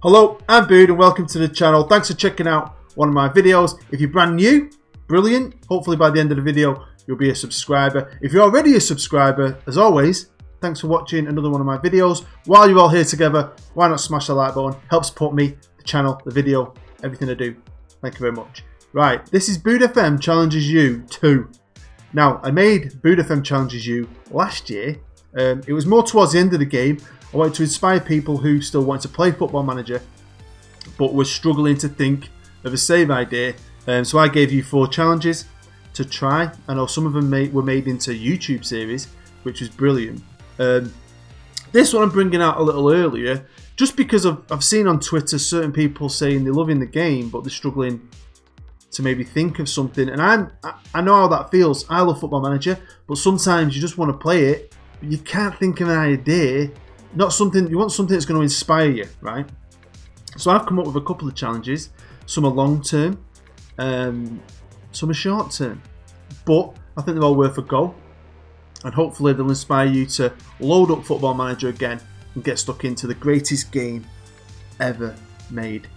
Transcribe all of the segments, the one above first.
Hello, I'm Bood and welcome to the channel. Thanks for checking out one of my videos. If you're brand new, brilliant. Hopefully by the end of the video, you'll be a subscriber. If you're already a subscriber, as always, thanks for watching another one of my videos. While you're all here together, why not smash the like button? Help support me, the channel, the video, everything I do. Thank you very much. Right, this is BOODFM Challenges You 2. Now, I made BOODFM Challenges You last year. It was more towards the end of the game. I wanted to inspire people who still want to play Football Manager, but were struggling to think of a save idea. So I gave you 4 challenges to try. I know some of them were made into YouTube series, which was brilliant. This one I'm bringing out a little earlier, just because I've seen on Twitter certain people saying they're loving the game, but they're struggling to maybe think of something. And I know how that feels. I love Football Manager, but sometimes you just want to play it, but you can't think of an idea. Not something you want, something that's going to inspire you, right? So I've come up with a couple of challenges. Some are long term, some are short term, but I think they're all worth a go, and hopefully they'll inspire you to load up Football Manager again and get stuck into the greatest game ever made,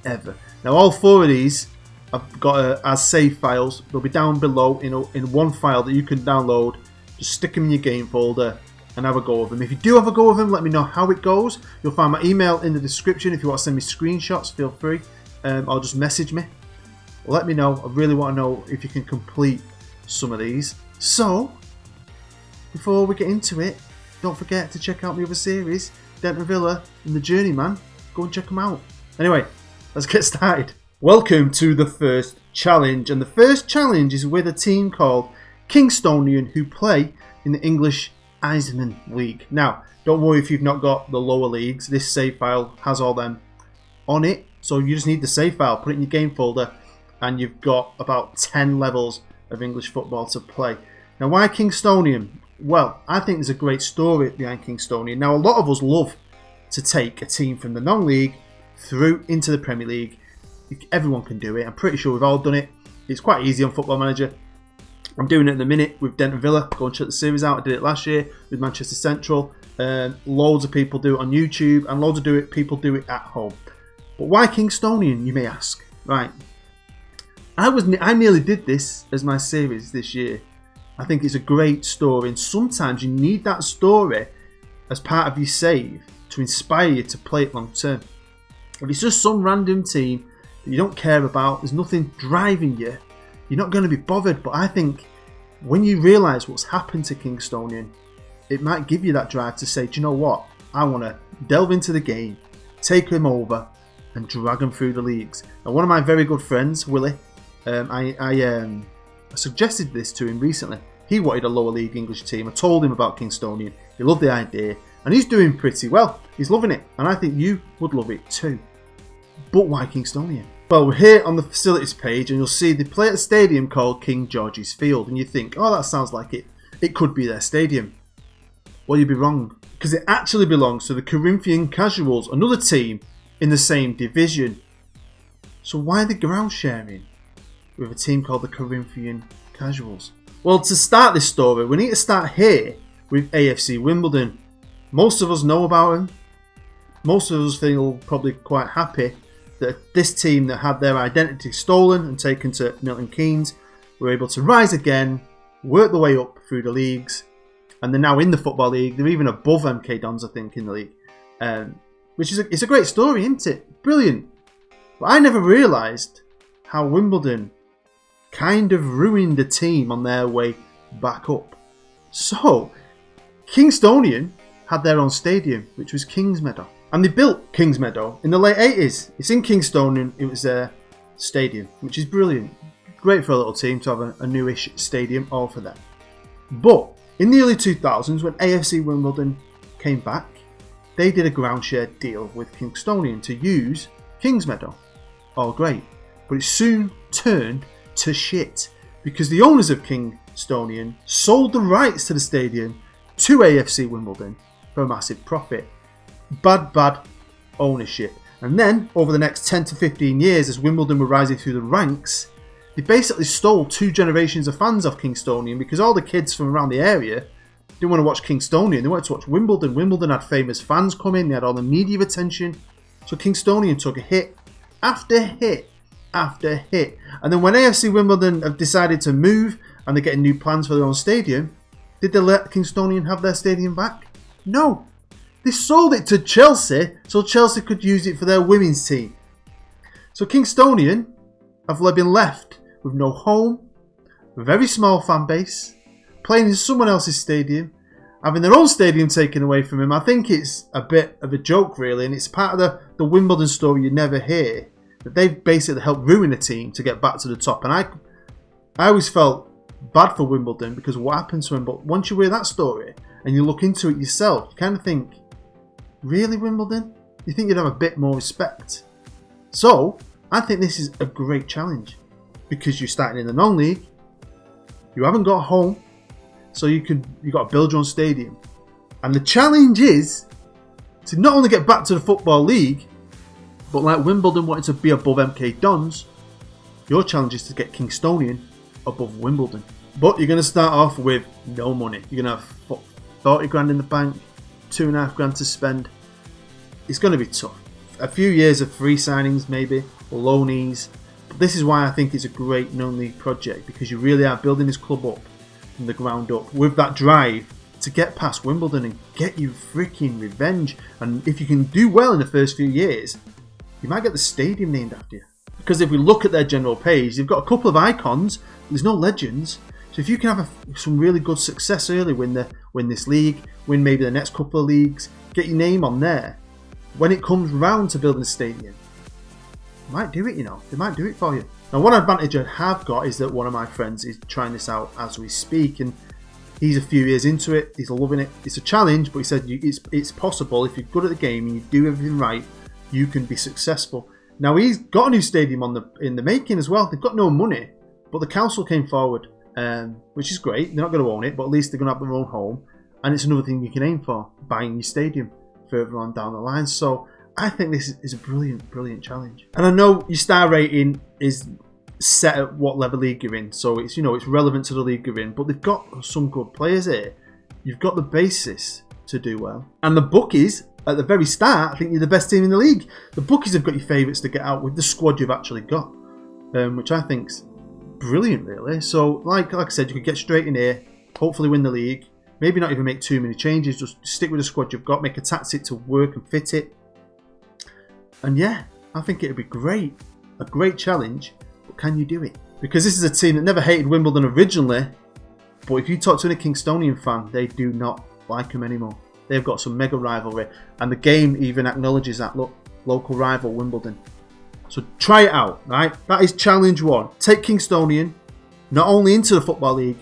ever. Now all 4 of these I've got as save files. They'll be down below in one file that you can download. Just stick them in your game folder and have a go of them. If you do have a go of them, let me know how it goes. You'll find my email in the description. If you want to send me screenshots, feel free. Or just message me. Let me know. I really want to know if you can complete some of these. So, before we get into it, don't forget to check out my other series, Denton Villa and the Journeyman. Go and check them out. Anyway, let's get started. Welcome to the first challenge. And the first challenge is with a team called Kingstonian, who play in the English Iceman League. Now, don't worry if you've not got the lower leagues. This save file has all them on it. So you just need the save file, put it in your game folder, and you've got about 10 levels of English football to play. Now, why Kingstonian? Well, I think there's a great story behind Kingstonian. Now, a lot of us love to take a team from the non-league through into the Premier League. Everyone can do it. I'm pretty sure we've all done it. It's quite easy on Football Manager. I'm doing it at the minute with Denton Villa. Go and check the series out. I did it last year with Manchester Central. Loads of people do it on YouTube, and loads of people do it at home. But why Kingstonian, you may ask? Right. I nearly did this as my series this year. I think it's a great story, and sometimes you need that story as part of your save to inspire you to play it long term. If it's just some random team that you don't care about, there's nothing driving you, you're not going to be bothered. But I think when you realise what's happened to Kingstonian, it might give you that drive to say, do you know what? I want to delve into the game, take them over, and drag them through the leagues. And one of my very good friends, Willie, I suggested this to him recently. He wanted a lower league English team. I told him about Kingstonian. He loved the idea, and he's doing pretty well. He's loving it, and I think you would love it too. But why Kingstonian? Well, we're here on the facilities page, and you'll see they play at a stadium called King George's Field, and you think, oh, that sounds like it could be their stadium. Well, you'd be wrong, because it actually belongs to the Corinthian Casuals, another team in the same division. So why the ground sharing with a team called the Corinthian Casuals? Well, to start this story, we need to start here with AFC Wimbledon. Most of us know about them. Most of us feel probably quite happy that this team that had their identity stolen and taken to Milton Keynes were able to rise again, work their way up through the leagues, and they're now in the Football League. They're even above MK Dons, I think, in the league. Which is it's a great story, isn't it? Brilliant. But I never realised how Wimbledon kind of ruined the team on their way back up. So, Kingstonian had their own stadium, which was Kingsmeadow. And they built Kingsmeadow in the late 80s. It's in Kingstonian, it was their stadium, which is brilliant. Great for a little team to have a newish stadium all for them. But in the early 2000s, when AFC Wimbledon came back, they did a ground share deal with Kingstonian to use Kingsmeadow. All great. But it soon turned to shit, because the owners of Kingstonian sold the rights to the stadium to AFC Wimbledon for a massive profit. Bad ownership. And then, over the next 10 to 15 years, as Wimbledon were rising through the ranks, they basically stole 2 generations of fans off Kingstonian, because all the kids from around the area didn't want to watch Kingstonian, they wanted to watch Wimbledon. Wimbledon had famous fans come in, they had all the media attention, So Kingstonian took a hit after hit after hit. And then when AFC Wimbledon have decided to move and they're getting new plans for their own stadium, did they let Kingstonian have their stadium back? No. They sold it to Chelsea so Chelsea could use it for their women's team. So Kingstonian have been left with no home, a very small fan base, playing in someone else's stadium, having their own stadium taken away from him. I think it's a bit of a joke, really, and it's part of the Wimbledon story you never hear, that they've basically helped ruin a team to get back to the top. And I always felt bad for Wimbledon because of what happened to him, but once you hear that story and you look into it yourself, you kind of think, really, Wimbledon? You think you'd have a bit more respect? So, I think this is a great challenge because you're starting in the non-league, you haven't got a home, so you got to build your own stadium. And the challenge is to not only get back to the Football League, but like Wimbledon wanted to be above MK Dons, your challenge is to get Kingstonian above Wimbledon. But you're going to start off with no money. You're going to have 40 grand in the bank, 2.5 grand to spend. It's going to be tough. A few years of free signings maybe, or loanees. But this is why I think it's a great non-league project, because you really are building this club up from the ground up with that drive to get past Wimbledon and get you freaking revenge. And if you can do well in the first few years, you might get the stadium named after you. Because if we look at their general page, they've got a couple of icons, there's no legends. So if you can have some really good success early, win this league, win maybe the next couple of leagues, get your name on there, when it comes round to building a stadium, they might do it, they might do it for you. Now, one advantage I have got is that one of my friends is trying this out as we speak, and he's a few years into it, he's loving it. It's a challenge, but he said it's possible. If you're good at the game and you do everything right, you can be successful. Now, he's got a new stadium in the making as well. They've got no money, but the council came forward, which is great. They're not going to own it, but at least they're going to have their own home. And it's another thing you can aim for, buying your stadium further on down the line. So I think this is a brilliant, brilliant challenge. And I know your star rating is set at what level league you're in. So it's, it's relevant to the league you're in. But they've got some good players here. You've got the basis to do well. And the bookies, at the very start, I think you're the best team in the league. The bookies have got your favourites to get out with the squad you've actually got, which I think's brilliant, really. So, like I said, you could get straight in here, hopefully win the league, maybe not even make too many changes, just stick with the squad you've got, make a tactic to work and fit it. And yeah, I think it would be great. A great challenge, but can you do it? Because this is a team that never hated Wimbledon originally, but if you talk to any Kingstonian fan, they do not like them anymore. They've got some mega rivalry, and the game even acknowledges that. Look, local rival Wimbledon. So try it out, right? That is challenge one. Take Kingstonian not only into the Football League,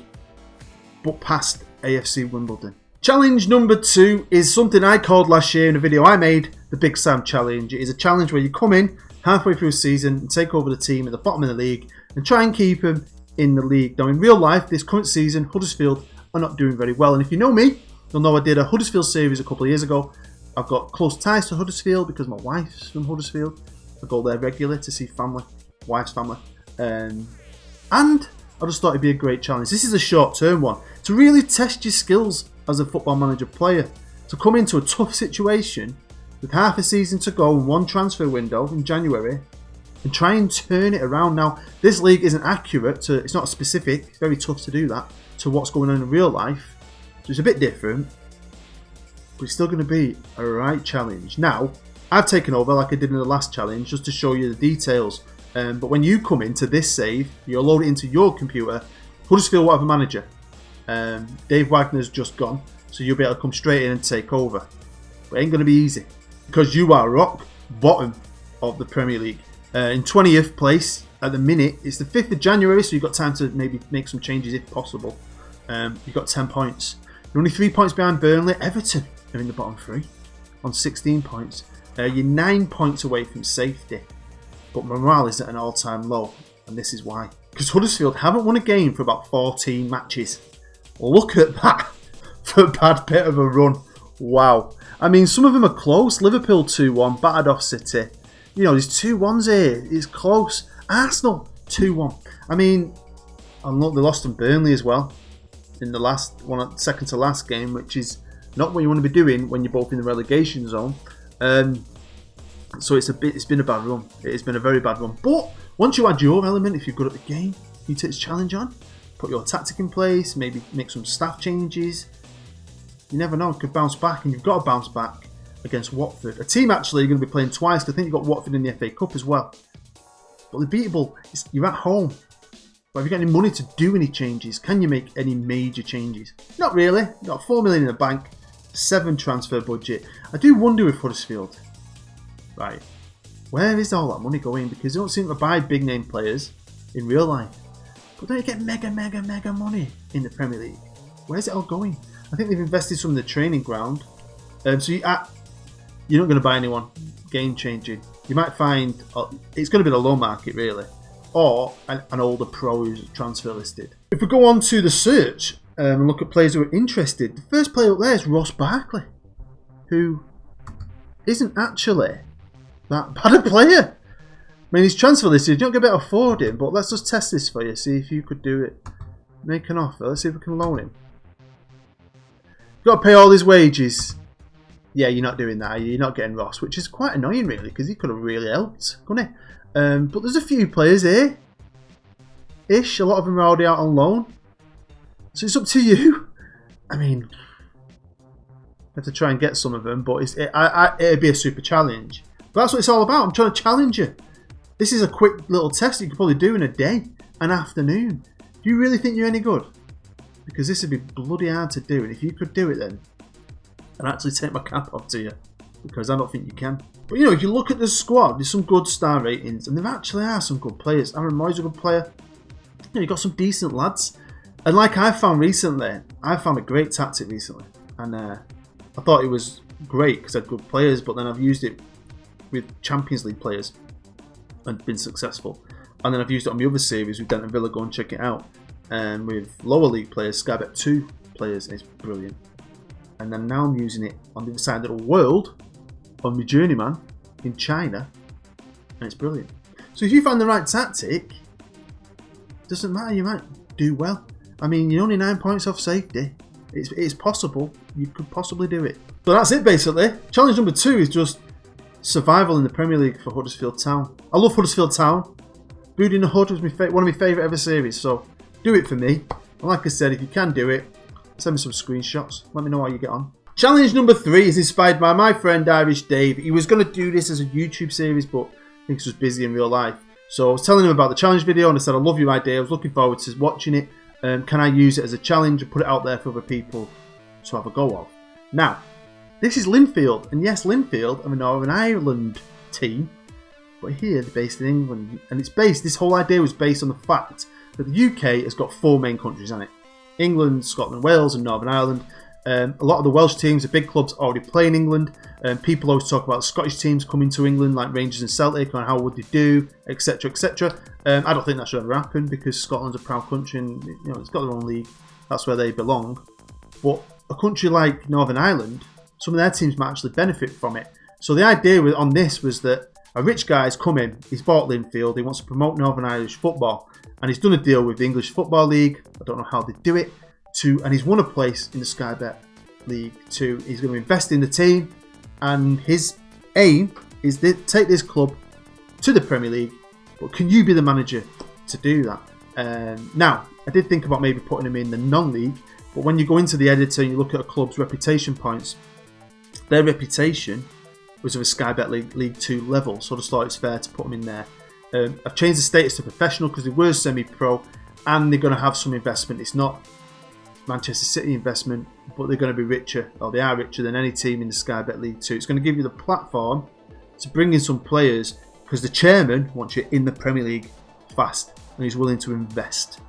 but past AFC Wimbledon. Challenge number 2 is something I called last year in a video I made, the Big Sam Challenge. It is a challenge where you come in halfway through a season and take over the team at the bottom of the league and try and keep them in the league. Now, in real life, this current season, Huddersfield are not doing very well. And if you know me, you'll know I did a Huddersfield series a couple of years ago. I've got close ties to Huddersfield because my wife's from Huddersfield. I go there regularly to see family, wife's family. And I just thought it'd be a great challenge. This is a short-term one to really test your skills as a Football Manager player. To come into a tough situation with half a season to go and one transfer window in January and try and turn it around. Now, this league isn't accurate it's not specific, it's very tough to do that, to what's going on in real life. So it's a bit different, but it's still going to be a right challenge. Now, I've taken over like I did in the last challenge just to show you the details. But when you come into this save, you'll load it into your computer. Huddersfield will have a manager. Dave Wagner's just gone, so you'll be able to come straight in and take over. But it ain't going to be easy because you are rock bottom of the Premier League. In 20th place at the minute, it's the 5th of January, so you've got time to maybe make some changes if possible. You've got 10 points. You're only 3 points behind Burnley. Everton are in the bottom 3 on 16 points. You're 9 points away from safety. But morale is at an all-time low, and this is why. Because Huddersfield haven't won a game for about 14 matches. Look at that for a bad bit of a run. Wow. I mean, some of them are close. Liverpool 2-1, battered off City. There's 2-1s here. It's close. Arsenal 2-1. I mean, and look, they lost to Burnley as well in the last one, second to last game, which is not what you want to be doing when you're both in the relegation zone. So it's been a bad run. It has been a very bad run. But once you add your element, if you're good at the game, you take this challenge on, put your tactic in place, maybe make some staff changes. You never know, it could bounce back, and you've got to bounce back against Watford. A team actually you're going to be playing twice, because I think you've got Watford in the FA Cup as well. But the beatable, you're at home. But have you got any money to do any changes? Can you make any major changes? Not really. You've got 4 million in the bank, 7 transfer budget. I do wonder with Huddersfield, right, where is all that money going? Because they don't seem to buy big name players in real life. But don't you get mega money in the Premier League? Where's it all going? I think they've invested some in the training ground. So you're not going to buy anyone game changing. You might find it's going to be the low market really, or an older pro who's transfer listed. If we go on to the search and look at players who are interested, the first player up there is Ross Barkley, who isn't actually that bad a player. I mean, he's transfer listed. You don't get a bit afford him, but let's just test this for you. See if you could do it. Make an offer. Let's see if we can loan him. You've got to pay all his wages. Yeah, you're not doing that. You're not getting Ross, which is quite annoying, really, because he could have really helped, couldn't he? But there's a few players here. Ish. A lot of them are already out on loan. So it's up to you. I mean, I have to try and get some of them, but it'd be a super challenge. But that's what it's all about. I'm trying to challenge you. This is a quick little test you could probably do in a day, an afternoon. Do you really think you're any good? Because this would be bloody hard to do. And if you could do it then, I'd actually take my cap off to you. Because I don't think you can. But you know, if you look at the squad, there's some good star ratings. And there actually are some good players. Aaron Moyes is a good player. You know, you've got some decent lads. And like I found recently, I found a great tactic recently. And I thought it was great because I had good players. But then I've used it with Champions League players and been successful. And then I've used it on the other series with Denton Villa. Go and check it out. And with lower league players, Sky Bet 2 players, it's brilliant. And then now I'm using it on the other side of the world on my journeyman in China, and it's brilliant. So if you find the right tactic, doesn't matter, you might do well. I mean, you're only 9 points off safety. It's possible. You could possibly do it. So that's it basically. Challenge number 2 is just survival in the Premier League for Huddersfield Town. I love Huddersfield Town. Bood in the Hood was one of my favourite ever series, so do it for me. And like I said, if you can do it, send me some screenshots. Let me know how you get on. Challenge number 3 is inspired by my friend Irish Dave. He was going to do this as a YouTube series, but I think he was busy in real life. So I was telling him about the challenge video and I said, I love your idea. I was looking forward to watching it. Can I use it as a challenge and put it out there for other people to have a go of? Now, this is Linfield. And yes, Linfield are a Northern Ireland team. But here they're based in England. And this whole idea was based on the fact that the UK has got 4 main countries on it. England, Scotland, Wales and Northern Ireland. A lot of the Welsh teams, the big clubs, already play in England. People always talk about Scottish teams coming to England, like Rangers and Celtic, and how would they do, etc., etc. I don't think that should ever happen because Scotland's a proud country, and it's got their own league. That's where they belong. But a country like Northern Ireland, some of their teams might actually benefit from it. So the idea on this was that a rich guy's come in, he's bought Linfield, he wants to promote Northern Irish football, and he's done a deal with the English Football League. I don't know how they do it. And he's won a place in the Sky Bet League 2. He's going to invest in the team, and his aim is to take this club to the Premier League. But can you be the manager to do that? Now, I did think about maybe putting him in the non-league, but when you go into the editor and you look at a club's reputation points, their reputation was of a Sky Bet League 2 level, so I just thought it's fair to put him in there. I've changed the status to professional because they were semi-pro, and they're going to have some investment. It's not Manchester City investment, but they're going to be richer, or they are richer than any team in the Sky Bet League 2. It's going to give you the platform to bring in some players because the chairman wants you in the Premier League fast and he's willing to invest.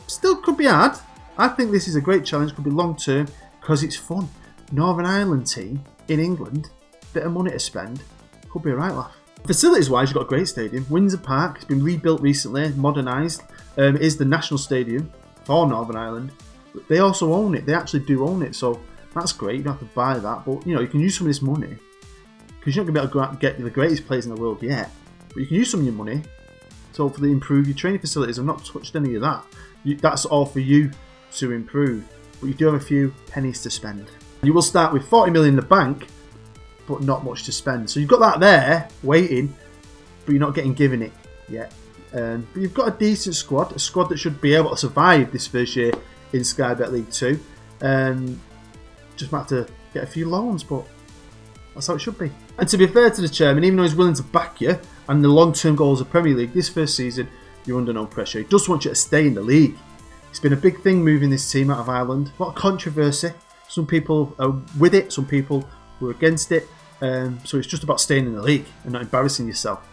Still could be hard. I think this is a great challenge, could be long term because it's fun. Northern Ireland team in England, bit of money to spend, could be a right laugh. Facilities wise, you've got a great stadium. Windsor Park has been rebuilt recently, modernised. It is the national stadium for Northern Ireland. They also own it. They actually do own it, so that's great. You don't have to buy that, but you can use some of this money because you're not going to be able to get the greatest players in the world yet. But you can use some of your money to hopefully improve your training facilities. I've not touched any of that. That's all for you to improve, but you do have a few pennies to spend. You will start with 40 million in the bank, but not much to spend. So you've got that there, waiting, but you're not getting given it yet. But you've got a decent squad, a squad that should be able to survive this first year in Sky Bet League 2. Just might have to get a few loans, but that's how it should be. And to be fair to the chairman, even though he's willing to back you and the long-term goals of Premier League, this first season, you're under no pressure. He just wants you to stay in the league. It's been a big thing moving this team out of Ireland. A lot of controversy. Some people are with it, some people were against it. So it's just about staying in the league and not embarrassing yourself.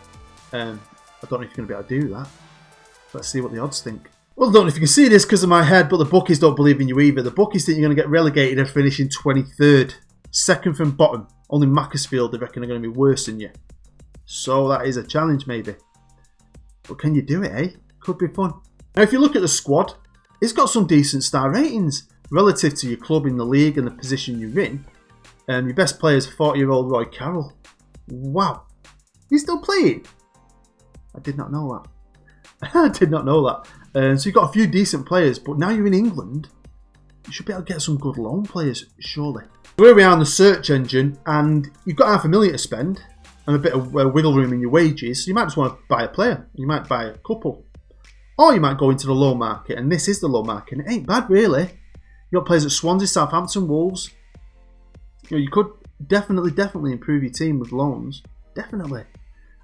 I don't know if you're going to be able to do that. Let's see what the odds think. Well, I don't know if you can see this because of my head, but the bookies don't believe in you either. The bookies think you're going to get relegated and finish in 23rd. Second from bottom. Only Macclesfield, they reckon, are going to be worse than you. So that is a challenge, maybe. But can you do it, eh? Could be fun. Now, if you look at the squad, it's got some decent star ratings relative to your club in the league and the position you're in. Your best player is 40-year-old Roy Carroll. Wow. He's still playing? I did not know that. I did not know that. So you've got a few decent players, but now you're in England, you should be able to get some good loan players, surely. Here we are on the search engine, and you've got $500,000 to spend and a bit of wiggle room in your wages, so you might just want to buy a player. You might buy a couple. Or you might go into the low market, and this is the low market. It ain't bad, really. You've got players at Swansea, Southampton, Wolves. You could definitely improve your team with loans. Definitely.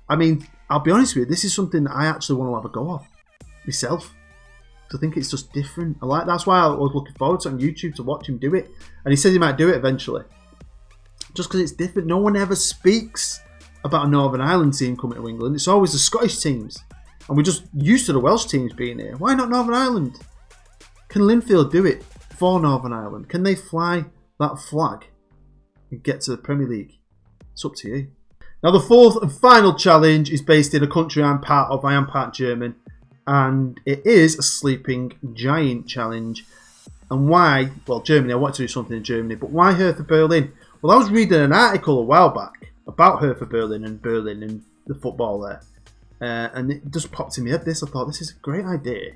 I mean, I'll be honest with you, this is something that I actually want to have a go of myself. Because I think it's just different. That's why I was looking forward to it on YouTube to watch him do it. And he says he might do it eventually. Just because it's different. No one ever speaks about a Northern Ireland team coming to England. It's always the Scottish teams. And we're just used to the Welsh teams being here. Why not Northern Ireland? Can Linfield do it for Northern Ireland? Can they fly that flag and get to the Premier League? It's up to you. Now, the fourth and final challenge is based in a country I'm part of. I am part German. And it is a sleeping giant challenge. And why? Well, Germany. I want to do something in Germany. But why Hertha Berlin? Well, I was reading an article a while back about Hertha Berlin and the football there. And it just popped in my head this. I thought, this is a great idea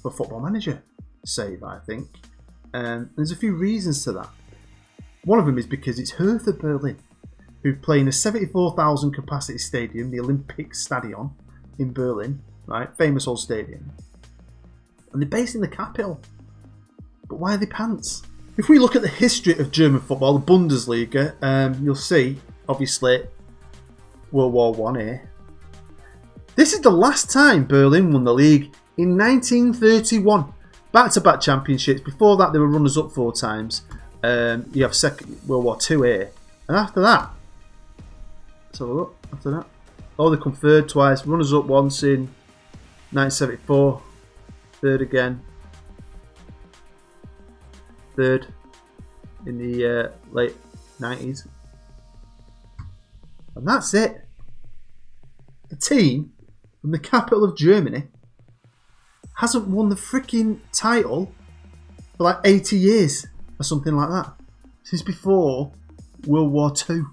for Football Manager save, I think. There's a few reasons to that. One of them is because it's Hertha Berlin, who play in a 74,000 capacity stadium, the Olympic Stadion in Berlin, right? Famous old stadium. And they're based in the capital. But why are they pants? If we look at the history of German football, the Bundesliga, you'll see, obviously, World War I here. This is the last time Berlin won the league in 1931. Back-to-back championships. Before that, they were runners-up 4 times. You have World War II here. And after that, let's have a look. After that, they come third twice. Runners-up once in 1974. Third again. Third in the late 90s. And that's it. The team from the capital of Germany hasn't won the freaking title for like 80 years or something like that. Since before World War II.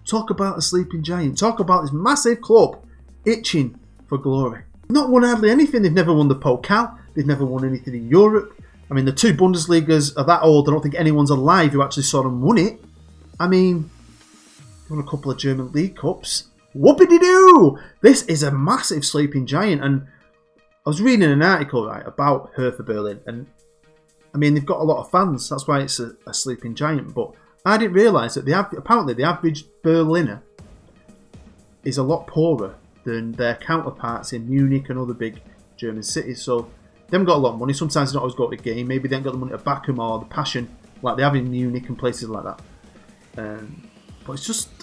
Talk about a sleeping giant. Talk about this massive club itching for glory. Not won hardly anything. They've never won the Pokal. They've never won anything in Europe. I mean, the 2 Bundesligas are that old. I don't think anyone's alive who actually saw them won it. I mean, won a couple of German League Cups. Whoopity-doo! This is a massive sleeping giant. And I was reading an article, right, about Hertha Berlin. And, I mean, they've got a lot of fans. That's why it's a sleeping giant. But I didn't realise that apparently the average Berliner is a lot poorer than their counterparts in Munich and other big German cities. So they haven't got a lot of money. Sometimes they don't always go to the game. Maybe they haven't got the money to back them or the passion like they have in Munich and places like that. But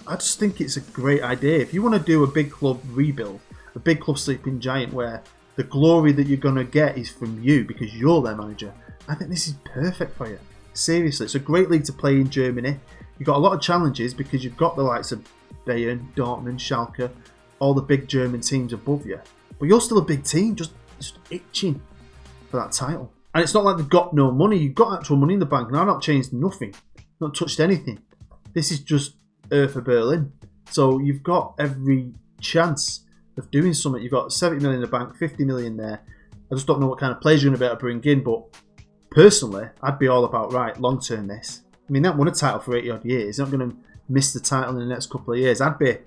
I just think it's a great idea. If you want to do a big club rebuild, a big club sleeping giant where the glory that you're going to get is from you because you're their manager, I think this is perfect for you. Seriously, it's a great league to play in Germany. You've got a lot of challenges because you've got the likes of Bayern, Dortmund, Schalke, all the big German teams above you. But you're still a big team, just itching for that title. And it's not like they've got no money. You've got actual money in the bank. Now, I've not changed nothing. Not touched anything. This is just Hertha Berlin. So you've got every chance of doing something. You've got 70 million in the bank, 50 million there. I just don't know what kind of players you're going to be able to bring in. But personally, I'd be all about, right, long-term this. I mean, that won a title for 80 odd years. It's not going to miss the title in the next couple of years, I'd be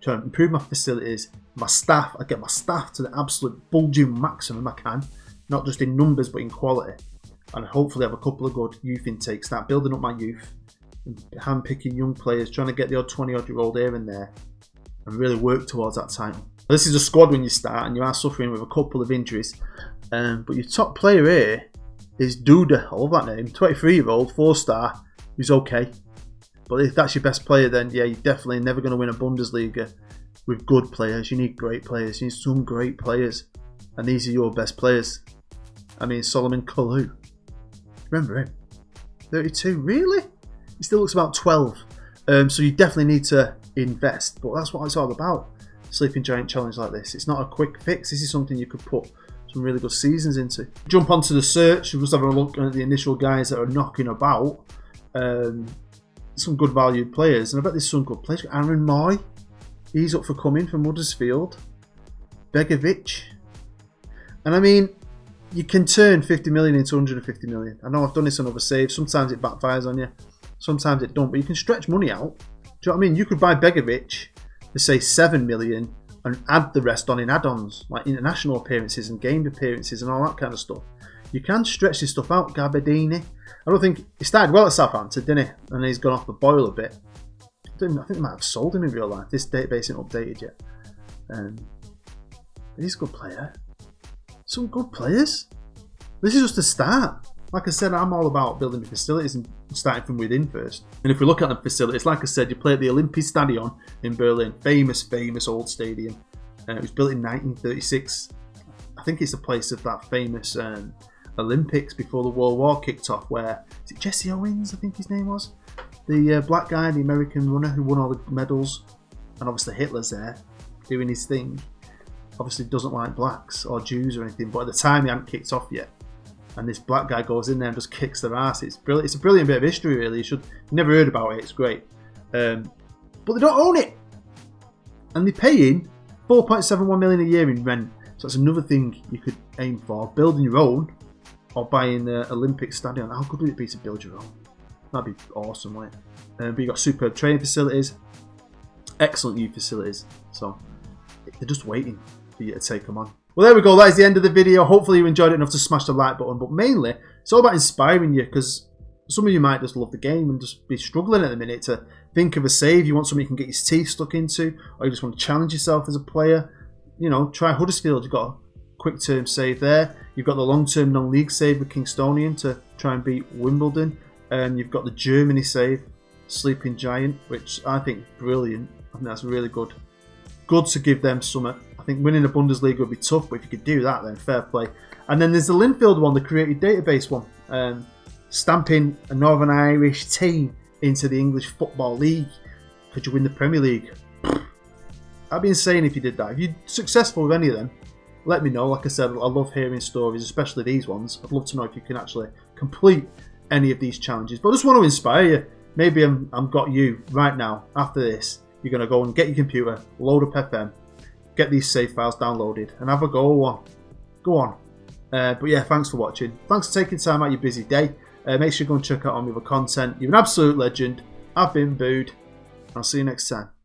trying to improve my facilities, my staff. I'd get my staff to the absolute bulging maximum I can, not just in numbers but in quality, and hopefully have a couple of good youth intakes, start building up my youth, and hand-picking young players, trying to get the odd 20-odd-year-old here and there, and really work towards that title. This is a squad when you start, and you are suffering with a couple of injuries, but your top player here is Duda. I love that name. 23-year-old, 4-star, who's okay. But if that's your best player, then yeah, you're definitely never going to win a Bundesliga with good players. You need great players. You need some great players. And these are your best players. I mean, Solomon Kalou. Remember him? 32. Really? He still looks about 12. So you definitely need to invest. But that's what it's all about. Sleeping Giant challenge like this. It's not a quick fix. This is something you could put some really good seasons into. Jump onto the search. We're just having a look at the initial guys that are knocking about. Some good valued players, and I bet there's some good players. Aaron Moy, he's up for coming from Huddersfield. Begovic, and I mean, you can turn 50 million into 150 million. I know I've done this on other saves. Sometimes it backfires on you, sometimes it don't. But you can stretch money out. Do you know what I mean? You could buy Begovic for say 7 million and add the rest on in add-ons like international appearances and game appearances and all that kind of stuff. You can stretch this stuff out. Gabardini. I don't think he started well at Southampton, didn't he? And he's gone off the boil a bit. I think they might have sold him in real life. This database isn't updated yet. He's a good player. Some good players. This is just a start. Like I said, I'm all about building the facilities and starting from within first. And if we look at the facilities, like I said, you play at the Olympiastadion in Berlin. Famous old stadium. It was built in 1936. I think it's the place of that famous Olympics before the World War kicked off, where is it Jesse Owens, I think his name was, the black guy, the American runner who won all the medals, and obviously Hitler's there doing his thing. Obviously doesn't like blacks or Jews or anything, but at the time he hadn't kicked off yet, and this black guy goes in there and just kicks their ass. It's brilliant. It's a brilliant bit of history, really. You never heard about it. It's great, but they don't own it, and they're paying 4.71 million a year in rent. So that's another thing you could aim for: building your own. Or buying the Olympic Stadion. How good would it be to build your own? That'd be awesome, right? But you've got superb training facilities, excellent youth facilities. So they're just waiting for you to take them on. Well, there we go. That is the end of the video. Hopefully you enjoyed it enough to smash the like button. But mainly, it's all about inspiring you, because some of you might just love the game and just be struggling at the minute to think of a save. You want something you can get your teeth stuck into, or you just want to challenge yourself as a player. You know, try Huddersfield. You've got a quick term save there. You've got the long-term non-league save with Kingstonian to try and beat Wimbledon. You've got the Germany save, Sleeping Giant, which I think is brilliant. I think that's really good. Good to give them some. I think winning a Bundesliga would be tough, but if you could do that, then fair play. And then there's the Linfield one, the created database one. Stamping a Northern Irish team into the English Football League. Could you win the Premier League? I'd be insane if you did that. If you're successful with any of them, let me know. Like I said, I love hearing stories, especially these ones. I'd love to know if you can actually complete any of these challenges. But I just want to inspire you. Maybe I'm got you right now. After this, you're going to go and get your computer, load up FM, get these save files downloaded, and have a go on. Go on. But yeah, thanks for watching. Thanks for taking time out of your busy day. Make sure you go and check out all my other content. You're an absolute legend. I've been Bood. I'll see you next time.